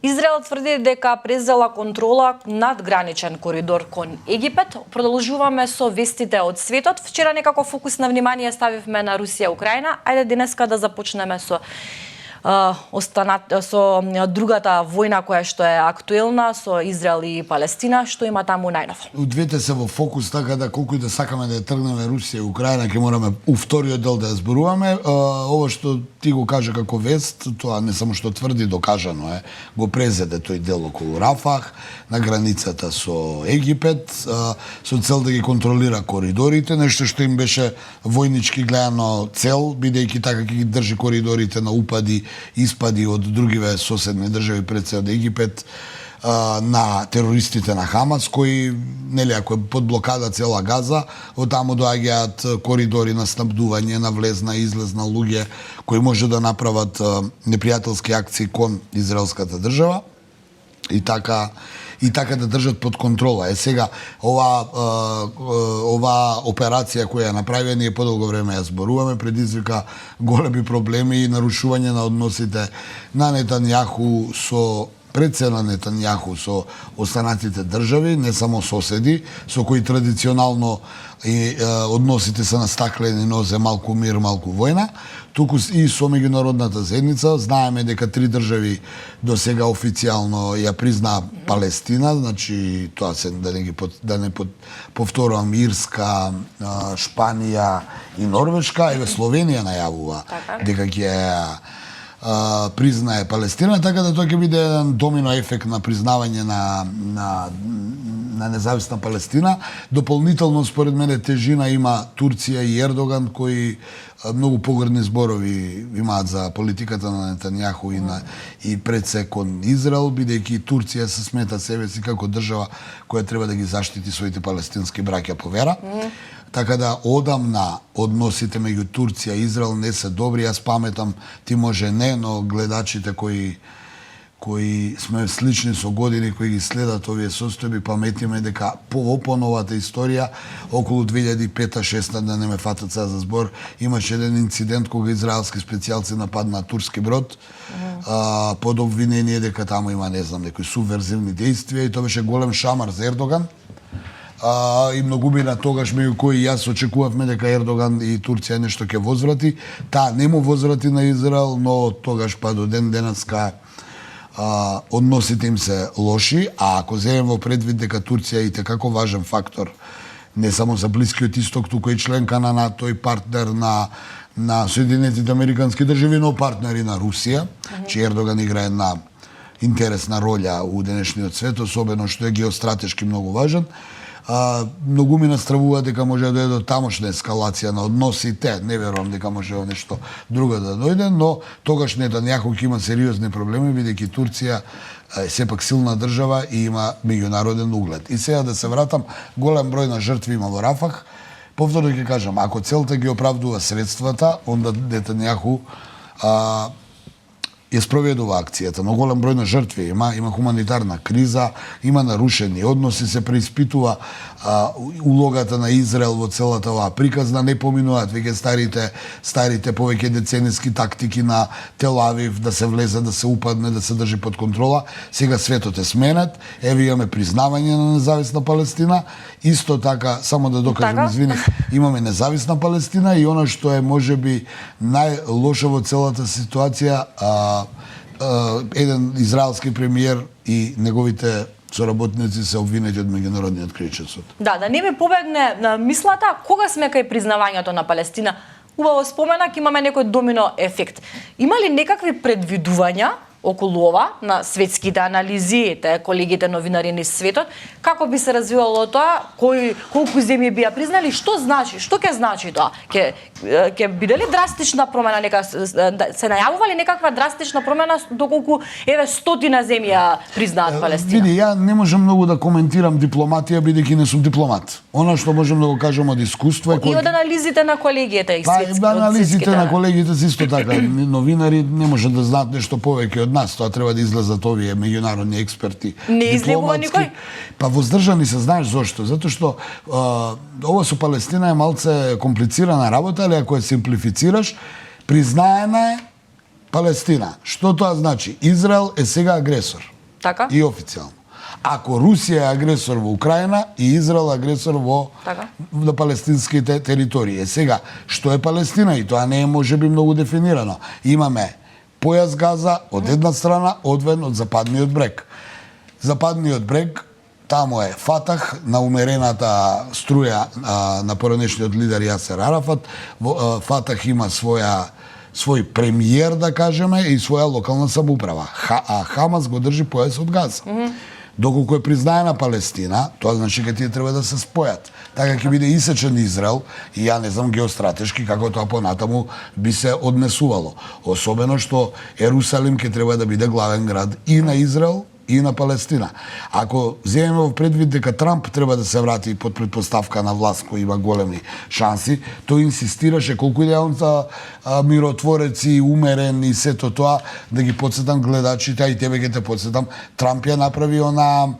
Израел тврди дека презела контрола над граничен коридор кон Египет. Продолжуваме со вестите од светот. Вчера некако фокус на внимание ставивме на Русија и Украина. Ајде денеска да започнеме со другата војна која што е актуелна со Израел и Палестина, што има таму најново. Двете се во фокус, така да колку и да сакаме да ја тргнеме Русија и Украина, ќе мораме у вториот дел да ја зборуваме. Ова што ти го кажа како вест, тоа не само што тврди, докажано е, го презеде тој дел околу Рафах, на границата со Египет, со цел да ги контролира коридорите, нешто што им беше војнички гледано цел, бидејќи така ќе ги држи коридорите на упади, испади од другиве соседни држави, пред се од Египет, на терористите на Хамас, кои, нели, ако е под блокада цела Газа, од таму доаѓаат коридори на снабдување, на влезна и излезна луѓе, кои може да направат непријателски акции кон израелската држава и така да држат под контрола. Сега, ова операција која е направена, ние подолго време ја зборуваме, предизвика големи проблеми и нарушување на односите на Нетањаху со председна Нетањаху со останатите држави, не само соседи, со кои традиционално односите се настаклени нозе малку мир, малку војна, туку и со меѓународната заедница. Знаеме дека 3 држави до сега официјално ја признаа Палестина, значи тоа се да не повторувам, Ирска, Шпанија и Норвешка, еве Словенија најавува дека ќе признае Палестина, така да тоа ќе биде еден домино ефект на признавање на независна Палестина. Дополнително, според мене, тежина има Турција и Ердоган, кои многу погрдни зборови имаат за политиката на Нетањаху и пред се кон Израел, бидејќи Турција се смета себе си како држава која треба да ги заштити своите палестински браќа по вера. Така да одамна односите меѓу Турција и Израел не се добри. Јас паметам, ти може не, но гледачите кои сме слични со години, кои ги следат овие состојби, паметиме дека по поновата историја, околу 2005-2006, да не ме фатат сега за збор, имаше еден инцидент кога израелски специјалци нападнаа турски брод, под обвинение дека таму има, не знам, некои субверзивни действија, и тоа беше голем шамар за Ердоган. И многумина тогаш, меѓу кои јас очекувавме дека Ердоган и Турција нешто ќе возврати. Таа не му возврати на Израел, но тогаш па до ден денеска односите им се лоши, а ако земем во предвид дека Турција е и како важен фактор не само за Блискиот Исток, туку и членка на НАТО и партнер на Соединетите Американски држави, но партнер и на Русија, че Ердоган играе една интересна роља у денешниот свет, особено што е геостратешки многу важен. Многу ми настравува дека може да дојде до тамошна ескалација на односите. Не верувам дека може нешто друго да дојде, но тогаш Нетањаху ќе има сериозни проблеми, бидејќи Турција е сепак силна држава и има меѓународен углед. И сега да се вратам, голем број на жртви има во Рафах. Повторно ќе кажам, ако целта ги оправдува средствата, онда Нетањаху ја спроведува акцијата, но голем број на жртви има хуманитарна криза, има нарушени односи, се преиспитува улогата на Израел во целата оваа приказна, не поминуваат веќе старите повеќе децениски тактики на Тел Авив, да се влезе, да се упадне, да се држи под контрола. Сега светот е сменет, еве имаме признавање на независна Палестина, исто така, само да докажам, извини, имаме независна Палестина и она што е можеби најлошо во целата ситуација, еден израелски премиер и неговите соработници се обвинети од меѓународниот кривичен суд. Да не ми побегне мислата, кога сме кај признавањето на Палестина, убаво споменак, имаме некој домино ефект. Има ли некакви предвидувања околу ова на светските анализи, колегите новинари низ светот, како би се развивало тоа, колку земји би ја признали, што значи, што ќе значи тоа? Ќе биде ли драстична промена, се најавува ли некаква драстична промена доколку еве стотина земји ја признаат Палестина? Види, ја не можам многу да коментирам дипломатија, бидејќи не сум дипломат. Она што можам да го кажам од искуство и од анализите на колегиите и светски. Анализите на колегите се исто така. Новинари не можат да знаат нешто повеќе од нас, тоа треба да излезат овие меѓународни експерти. Не излегува никој? Па воздржани се, знаеш зошто? Затоа што ова со Палестина е малце комплицирана работа, али ако ја симплифицираш, признаена е Палестина. Што тоа значи? Израел е сега агресор. Така? И официјално. Ако Русија е агресор во Украина и Израел е агресор во Така. на палестинските територии. Сега, што е Палестина? И тоа не е можеби многу дефинирано. Имаме појас Газа од една страна, одвен од западниот брег. Западниот брег, таму е Фатах, на умерената струја на поранешниот лидер Јасер Арафат. Фатах има свој премиер, да кажеме, и своја локална самоуправа. А Хамас го држи појасот Газа. Доколку е признаена Палестина, тоа значи дека тие треба да се спојат. Така ќе биде исечен Израел и ја не знам геостратешки како тоа понатаму би се однесувало. Особено што Ерусалим ќе треба да биде главен град и на Израел и на Палестина. Ако земеме во предвид дека Трамп треба да се врати под предпоставка на власт кој има големи шанси, тој инсистираше колку и да е он за миротворец и умерен и сето тоа, да ги подсетам гледачите, а и тебе ќе те подсетам, Трамп ја направи она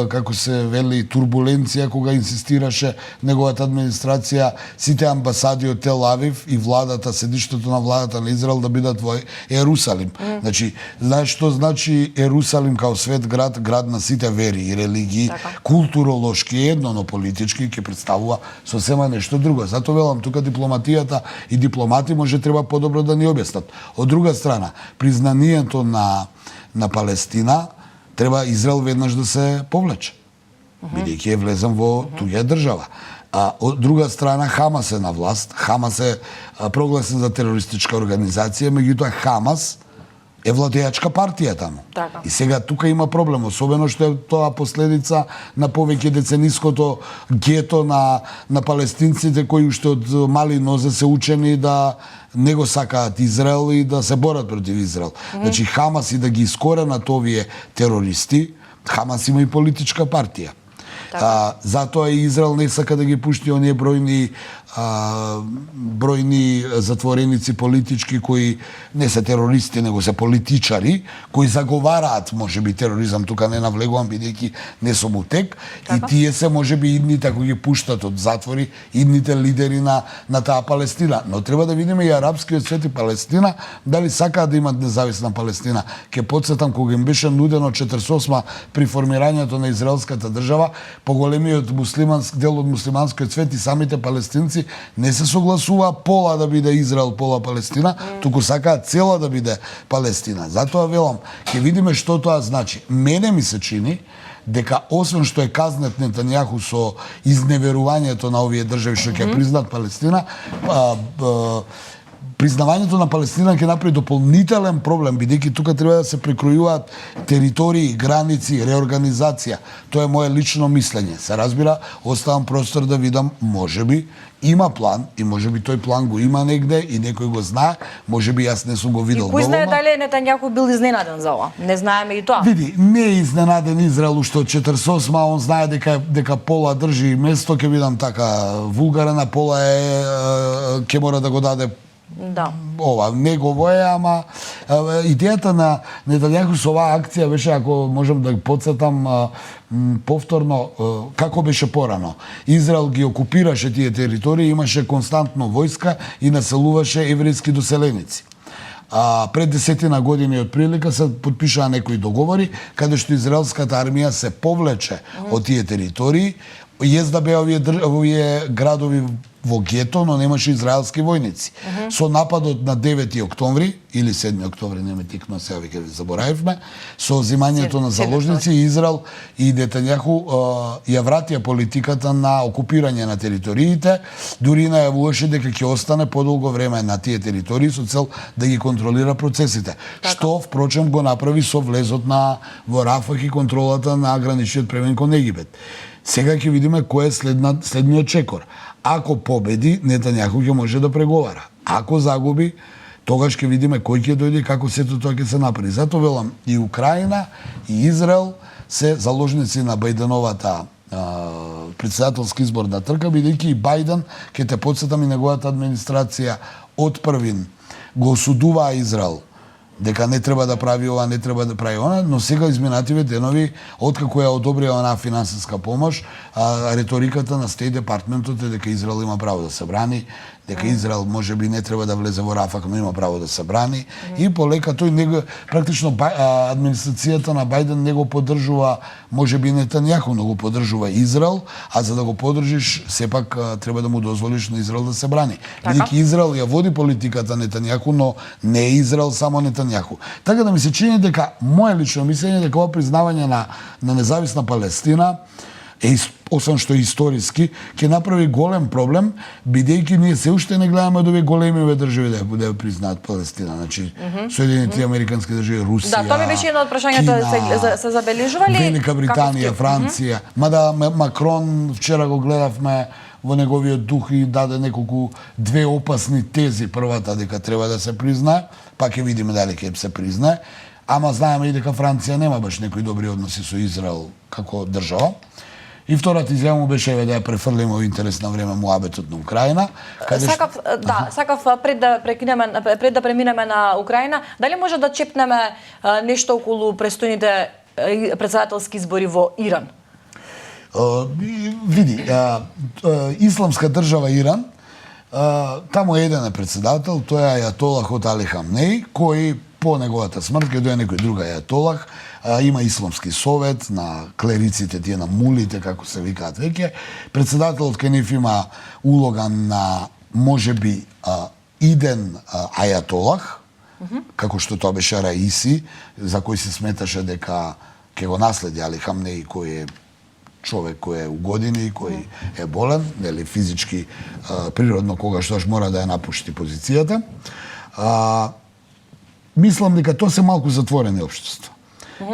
како се вели турбуленција кога инсистираше неговата администрација сите амбасади од Тел Авив и владата, седиштето на владата на Израел да бидат во Ерусалим. Значи, знаеш што значи Ерусалим као свет град, град на сите вери и религии, културолошки едно, но политички ќе представува сосема нешто друго. Затоа велам, тука дипломатијата и дипломати може треба подобро да ни објаснат. Од друга страна, признанието на Палестина треба Израел веднаш да се повлече, бидејќи е влезен во туѓа држава. А од друга страна, Хамас е на власт, Хамас е прогласен за терористичка организација, меѓутоа Хамас е владеачка партија таму. Така. И сега тука има проблем, особено што е тоа последица на повеќе децениското гето на палестинците кои уште од мали нозе се учени да не го сакаат Израел и да се борат против Израел. Значи Хамас и да ги искоренат овие терористи, Хамас има и политичка партија. Затоа и Израел не сака да ги пушти оние бројни затвореници политички кои не се терористи, него се политичари, кои заговараат можеби тероризам, тука не навлегувам бидејќи не сум утек, и тие се можеби идните кои ги пуштат од затвори, идните лидери на таа Палестина. Но треба да видиме и арапскиот свет и Палестина дали сакаат да имат независна Палестина. Ке подсетам кога им беше нудено 48 при формирањето на израелската држава, поголемиот дел од муслиманскиот свет и самите палестинци не се согласува пола да биде Израел, пола Палестина, туку сакаат цела да биде Палестина. Затоа велам, ќе видиме што тоа значи. Мене ми се чини дека освен што е казнет Нетањаху со изневерувањето на овие држави што ќе признат Палестина, признавањето на Палестина ќе направи дополнителен проблем, бидејќи тука треба да се прекројуваат територии, граници, реорганизација. Тоа е мое лично мислење. Се разбира, оставам простор да видам, можеби има план и можеби тој план го има негде и некој го знае, можеби јас не сум го видел доволно. И кој знае дали Нетањаху бил изненаден за ова? Не знаеме и тоа. Види, не е изненаден Израел уште од 48, он знае дека пола држи место, ќе видам така вулгарен, а пола ќе мора да го даде. Да. Ова негово е, ама идејата на Нетањаху со оваа акција беше, ако можам да го подсетам повторно, како беше порано. Израел ги окупираше тие територии, имаше константно војска и населуваше еврејски доселеници. Пред 10 години од прилика се подпишаа некои договори, каде што израелската армија се повлече од тие територии, језда беа овие градови во гето, но немаше израелски војници. Со нападот на 9 октомври, или 7 октомври, не ме тикна, сега веќе заборавивме, со земањето на заложници, Израел и Нетањаху ја вратија политиката на окупирање на териториите, дури најавуваше дека ќе остане подолго време на тие територии со цел да ги контролира процесите. Што, впрочем, го направи со влезот во Рафах и контролата на граничниот премин кон Египет. Сега ќе видиме кој е следниот чекор. Ако победи, Нетањаху ќе може да преговара. Ако загуби, тогаш ќе видиме кој ќе дојде и како сето тоа ќе се направи. Затоа велам, и Украина, и Израел се заложници на Бајденовата председателски изборна трка, бидејќи и Бајден, ќе те подсетам, и неговата администрација од првин го осудуваа Израел дека не треба да прави ова, не треба да прави она, но сега изминативе денови, откако ја одобрија онаа финансиска помош, реториката на Стејт департментот е дека Израел има право да се брани, дека Израел можеби не треба да влезе во Рафак, но има право да се брани. И полека тој него практично администрацијата на Бајден не го поддржува, можеби Нетањаху, но го поддржува Израел, а за да го поддржиш сепак треба да му дозволиш на Израел да се брани. Бидејќи Израел ја води политиката Нетањаху, но не е Израел само Нетањаху. Така да ми се чини дека моје лично мислење дека ова признавање на независна Палестина освен што е историски, ќе направи голем проблем, бидејќи ние се уште не гледаме од овие големи држави да признаат Палестина. Значи, Соединените Американски држави, Русија, Да, тоа ми беше едно од прашањата, се забележували? Велика Британија, Франција. Мада Макрон, вчера го гледавме во неговиот дух и даде неколку две опасни тези. Првата дека треба да се признае, па ќе видиме дали ќе се признае. Ама знаеме и дека Франција нема баш некои добри односи со Израел како држава. И втората изјава му беше да ја префрлиме во интерес на време муабетот на Украина. Сакав пред да преминеме на Украина, дали може да чепнеме нешто околу престојните претседателски избори во Иран? Види, исламска држава Иран, таму еден е председател, тој е ајатолахот Али Хамнеи, кој по неговата смрт ќе дојде некој друг ајатолах, има исламски совет на клериците, тие на мулите, како се викаат веќе. Председателот кај нив има улога на можеби иден ајатолах, како што тоа беше Раиси, за кој се сметаше дека ќе го наследи Али Хамнеи, кој е човек кој е у години, кој е болен, нели физички, природно когаш мора да ја напушти позицијата. Мислам дека тоа се малку затворени општества.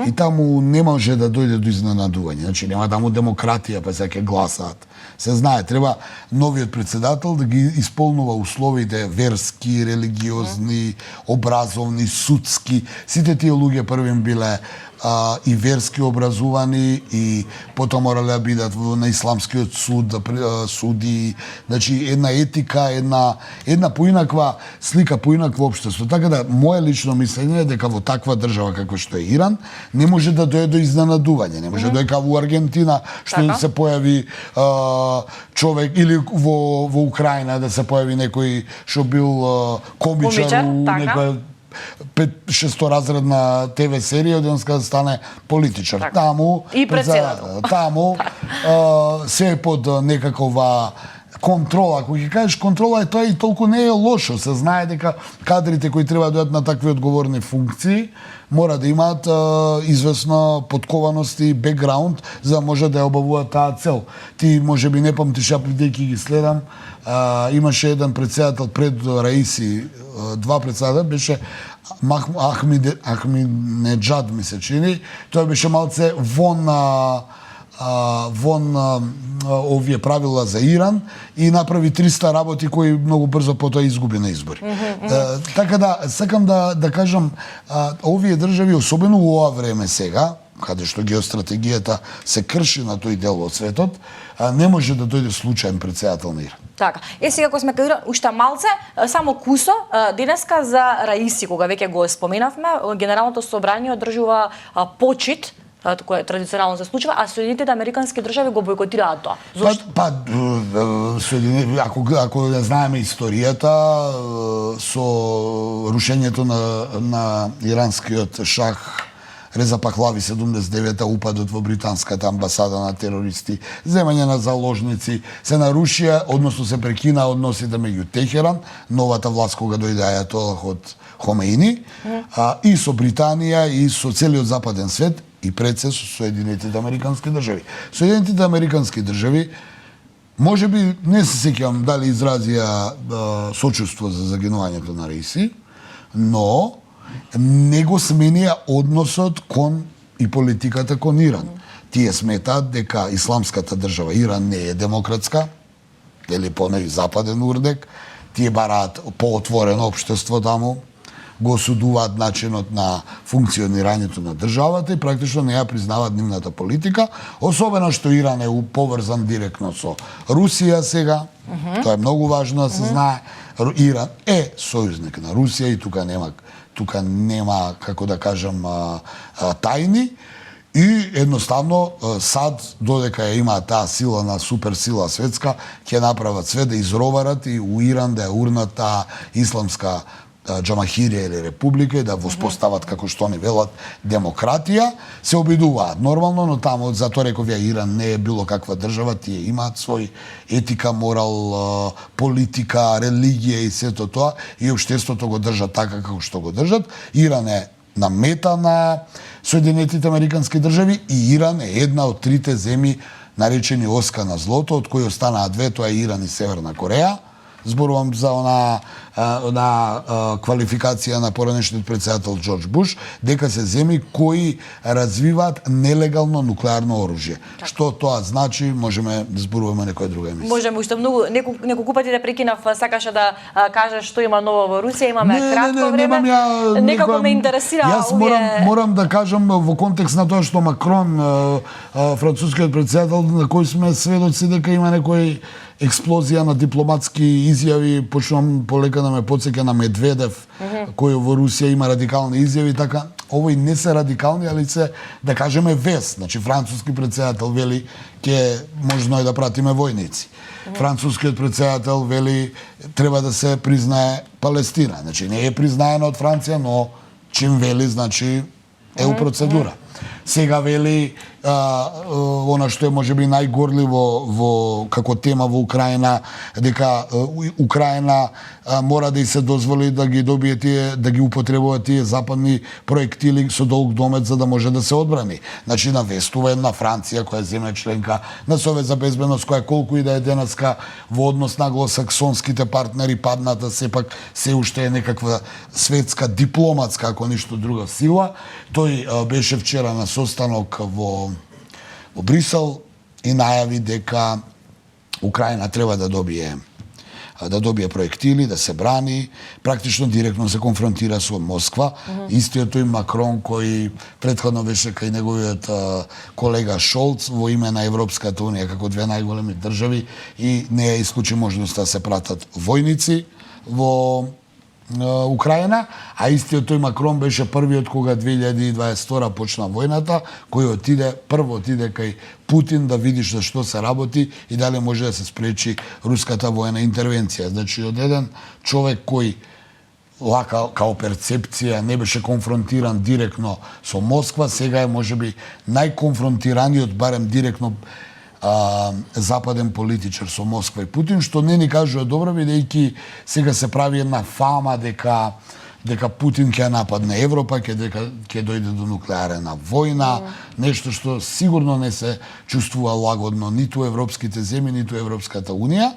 И таму не може да дојде до изненадување. Значи нема таму демократија, па сега ќе гласаат. Се знае, треба новиот председател да ги исполнува условите верски, религиозни, образовни, судски. Сите тие луѓе првим биле и верски образувани и потоа морале да бидат на исламскиот суд да суди, значи една етика, една поинаква слика, поинакво општество. Така да моје лично мислење е дека во таква држава како што е Иран не може да дојде до изненадување, не може да дојде во Аргентина што да се појави човек или во Украина да се појави некој што бил комичар у некоја 5-6 разредна ТВ серија, денеска да стане политичар. Таму и председател. Таму се е под некакова контрола. Кога ќе кажеш контрола, тоа и толку не е лошо. Се знае дека кадрите кои треба да дојдат на такви одговорни функции мора да имаат известна подкованост и бекграунд за да може да ја обавуваат таа цел. Ти можеби не памтиш, ја бидејќи ги следам, имаше еден председател пред Раиси, два председател, беше Ахмединеджад, ми се чини. Тој беше малце вон овие правила за Иран и направи 300 работи кои многу брзо потоа изгуби на избори. Така да, сакам да кажам, овие држави, особено во ова време сега, каде што геостратегијата се крши на тој дел од светот, не може да дојде случаен председател на Иран. Така. Сега кога сме кај уште малце, само кусо, денеска за Раиси, кога веќе го споменавме, Генералното собрание одржува почит, кој традиционално се случува, а Соединетите Американски држави го бойкотираат тоа. Зошто? Ако не знаеме историјата, со рушењето на иранскиот шах Реза Пахлави 79-та, упадот во британската амбасада на терористи, земање на заложници, се нарушија, односно се прекина односите меѓу Техеран, новата власт кога дојде ајатолахот Хомеини, и со Британија и со целиот западен свет, и пред се со Соединетите Американски држави. Соединетите Американски држави можеби не се сеќавам дали изразија сочувство за загинувањето на Раиси, но не го сменија односот кон и политиката кон Иран. Тие сметаат дека исламската држава Иран не е демократска, или поне западен урдек, тие бараат поотворено општество таму, го осудуваат начинот на функционирањето на државата и практично не ја признаваат нивната политика, особено што Иран е поврзан директно со Русија сега, тоа е многу важно да се знае, Иран е сојузник на Русија и тука нема, како да кажам, тајни, И едноставно сад, додека ја има таа сила на суперсила светска, ќе направат све да изроварат и у Иран да ја урнат таа исламска џамахирија или република и да воспостават, како што они велат, демократија. Се обидуваат нормално, но таму, затоа реков ја, Иран не е било каква држава, тие имаат свој етика, морал, политика, религија и сето тоа, и општеството го држат така како што го држат. Иран е на мета на Соединетите Американски држави и Иран е една од трите земји наречени оска на злото, од кои останаа две, тоа е Иран и Северна Кореја. Зборувам за она квалификација на поранешниот председател Џорџ Буш, дека се земји кои развиваат нелегално нуклеарно оружје. Што тоа значи, можеме да зборуваме некоја друга емисија. Можеме уште многу, неколку пати да прекинав, сакаше да каже што има ново во Русија, имаме кратко време. Некако ме интересира Јас морам да кажам во контекст на тоа што Макрон, францускиот председател, на кој сме сведоци дека има некој експлозија на дипломатски изјави, почнувам полека да ме потсеќа на Медведев, кој во Русија има радикални изјави, така, овој не се радикални, али се, да кажеме, вест. Значи, француски председател вели, ќе можно е да пратиме војници. Францускиот председател вели, треба да се признае Палестина. Значи, не е признаена од Франција, но чим вели, значи, е у процедура. Сега вели она што е можеби најгорливо како тема во Украина, дека Украина мора да и се дозволи да ги добие тие, да ги употребува тие западни проектили со долг домет за да може да се одбрани. Значи навестува една Франција која е земја членка на Совет за безбедност, која колку и да е денеска во однос на англосаксонските партнери падната, сепак се уште е некаква светска дипломатска, ако ништо друга сила. Тој беше вчера на состанок во Брисел и најави дека Украина треба да добие проектили, да се брани, практично директно се конфронтира со Москва. Истиот тој Макрон, кој претходно беше кај неговиот колега Шолц во име на Европската унија како две најголеми држави и не ја исклучи можноста да се пратат војници во Украина, а истиот тој Макрон беше првиот кога 2022 почна војната, кој прво отиде кај Путин да види што се работи и дали може да се спречи руската војна интервенција. Значи, од еден човек кој лака као перцепција не беше конфронтиран директно со Москва, сега е можеби најконфронтираниот, барем директно, западен политичар со Москва и Путин, што не ни кажува добро, бидејќи сега се прави една фама дека Путин ќе нападне Европа, ќе дојде до нуклеарна војна, нешто што сигурно не се чувствува лагодно ниту европските земји, ниту Европската унија.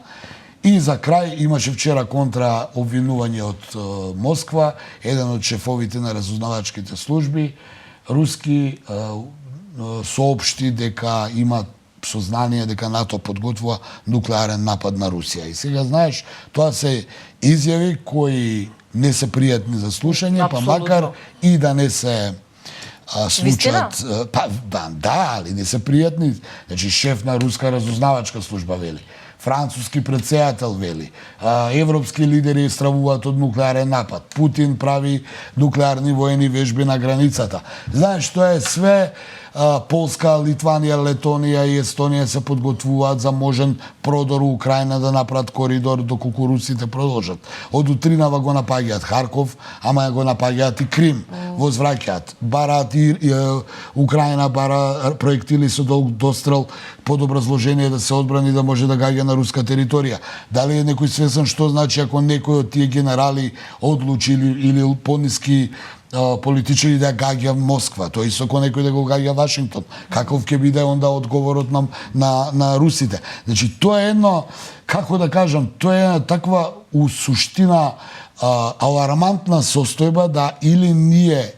И за крај имаше вчера контра обвинување од Москва, еден од шефовите на разузнавачките служби руски соопшти дека има сознание дека НАТО подготвува нуклеарен напад на Русија. И сега, знаеш, тоа се изјави кои не се пријатни за слушање, па макар и да не се случат... Да, али не се пријатни. Значи, шеф на руска разузнавачка служба вели. Француски председател вели. Европски лидери стравуваат од нуклеарен напад. Путин прави нуклеарни војни вежби на границата. Знаеш, тоа е све... Полска, Литванија, Летонија и Естонија се подготвуваат за можен продор у Украина да направат коридор доколку русите продолжат. Од утринава го напаѓаат Харков, ама го напаѓаат и Крим. Возвраќаат. Бараат и Украина бара проектили со долг дострел под образложение да се одбрани да може да гаѓа на руска територија. Дали е некој свесен што значи ако некој од тие генерали одлучи или пониски политичари да гаѓа Москва, тоа исто како некој да го гаѓа Вашингтон. Каков ќе биде онда одговорот на русите? Значи, тоа е едно, како да кажам, тоа е една таква у суштина алармантна состојба да или ние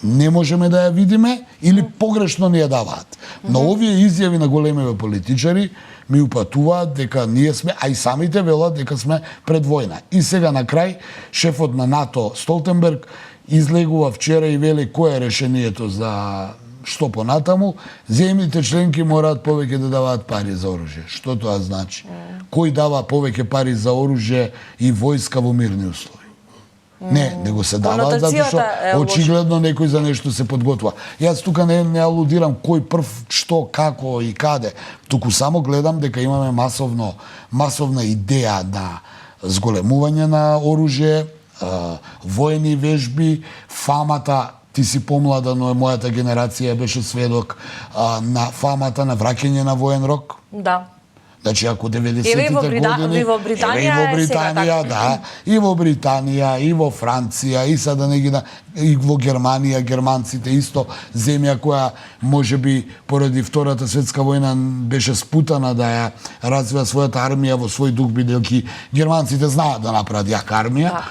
не можеме да ја видиме, или погрешно ни ја даваат. Но овие изјави на големиве политичари ми упатуваат дека ние сме, а и самите велат дека сме пред војна. И сега на крај, шефот на НАТО Столтенберг излегува вчера и вели кое е решението за што понатаму, земјите членки мораат повеќе да даваат пари за оружје. Што тоа значи? Кој дава повеќе пари за оружје и војска во мирни услови? Не, него се дава затоа што Конотацијата е лоша. очигледно некој за нешто се подготвува. Јас тука не алудирам кој прв, што, како и каде, туку само гледам дека имаме масовна идеја на зголемување на оружје, воени вежби, фамата. Ти си помлада, но мојата генерација беше сведок на фамата на враќање на воен рок. Да. Значи, ако 90-тите Еве и во години... Британија е сега така. Да. И во Британија, и во Франција, и сега да не ги... И во Германија, германците исто, земја која можеби поради Втората светска војна беше спутана да ја развива својата армија во свој дух, бидејќи германците знаат да направат јака армија.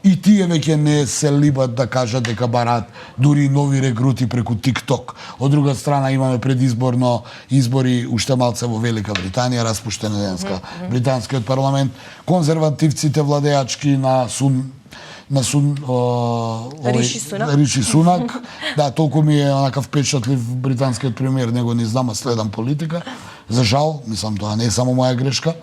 И тие веќе не се либат да кажат дека бараат дури нови рекрути преку TikTok. Од друга страна имаме предизборно избори уште малце во Велика Британија, распуштен денеска британскиот парламент, конзервативците владеачки на Риши Сунак. Да, толку ми е онакав впечатлив британскиот премиер, него не знам, следам политика. За жал, мислам тоа не е само моја грешка.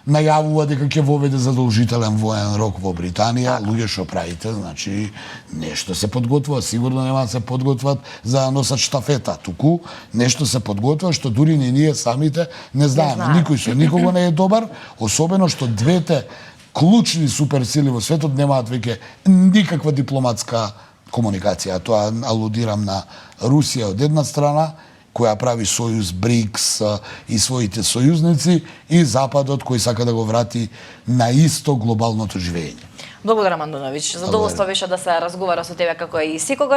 Најавува дека ќе воведе задолжителен воен рок во Британија. Луѓе, што правите? Значи, нешто се подготвува. Сигурно нема да се подготват за да носат штафета. Туку, нешто се подготвува што дури не ние самите не знаеме. Никој со никого не е добар, особено што двете клучни суперсили во светот немаат веќе никаква дипломатска комуникација. Тоа алудирам на Русија од една страна, која прави сојуз БРИКС и своите сојузници, и Западот кој сака да го врати на исто глобалното живење. Благодарам, Андоновиќ. Задоволство беше да се разговара со тебе како и секогаш.